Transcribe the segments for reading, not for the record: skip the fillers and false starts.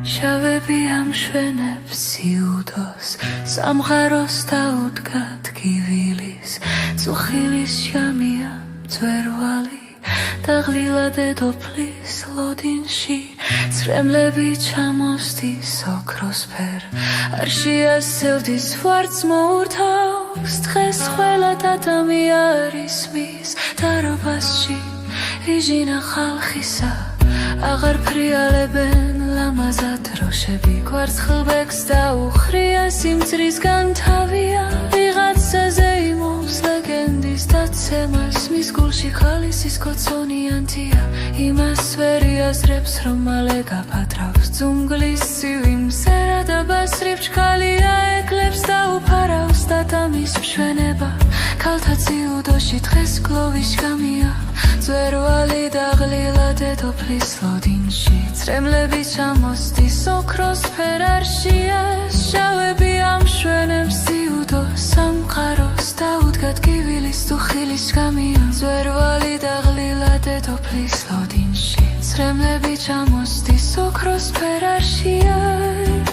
შავები ამშვენებს სიუდოს, სამყაროს დაუდგა ტკივილის, წუხილის ჟამია მწვერვალი და ღლილა დედოფლის ლოდინში, ცრემლები ჩამოსდის ოქროსფერ, არ შეასევდის ვარდს მოურთავს, დღეს ყველა დადამი არის მის დარბაზში, იჟინა ხალხისა აღარ ფრიალებენ ლამაზად დროშები, კვარცხლბეკს დაუხრია სიმწრისგან თავია, ვიღაცაზე იმობს ლეგენდის დაცემას, მის გულში ხალისის კოცონიანთია, იმას ვერ იაზრებს რომ მალე გაფათრავს ძუნგლის ცივი მზერა და ბასრი ფჩქალია, ეკლებს დაუფარავს დადამის მშვენება, ქალთა ციუდოში დღეს გლოვის ჟამია, მწვერვალი და ღლილა დედოფლის ლოდინში, ცრემლები ჩამოსდის ოქროსფერ, არ შეას შავები ამშვენებს სიუდოს, სამყაროს დაუდგა ტკივილის, წუხილის ჟამია, მწვერვალი და ღლილა დედოფლის ლოდინში, ცრემლები ჩამოსდის ოქროსფერ, არ შეას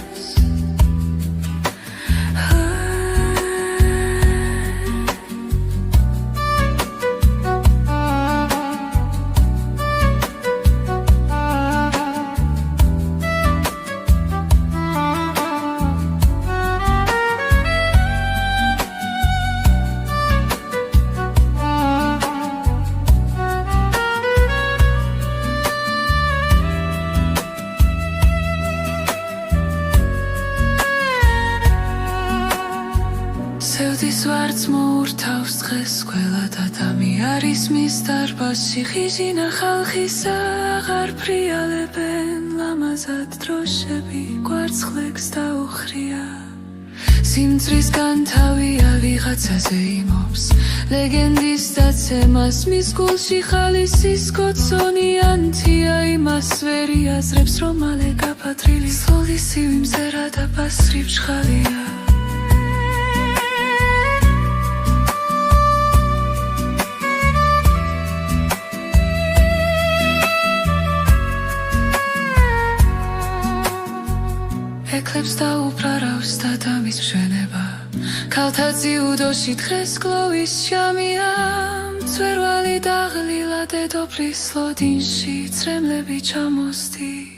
სევდის ვარდს მოურთავს დღეს ყველა დადამი არის მის დარბაზში, ხიჟინა ხალხისა აღარ ფრიალებენ ლამაზად დროშები, კვარცხლბეკს დაუხრია, სიმწრისგან თავია, ვიღაცაზე იმობს ლეგენდის დაცემას, მის გულში ხალისის კოცონიანთია, იმას ვერ იაზრებს რომ მალე გაფათრილი, სლოლის ცივი მზერა და ბასრი ფჩხალია, ეკლებს დაუფარავს დადამის მშვენება, ქალთა ციუდოში დღეს გლოვის ჟამია, მწვერვალი და ღლილა დედოფლის ლოდინში, ცრემლები ჩამოსდის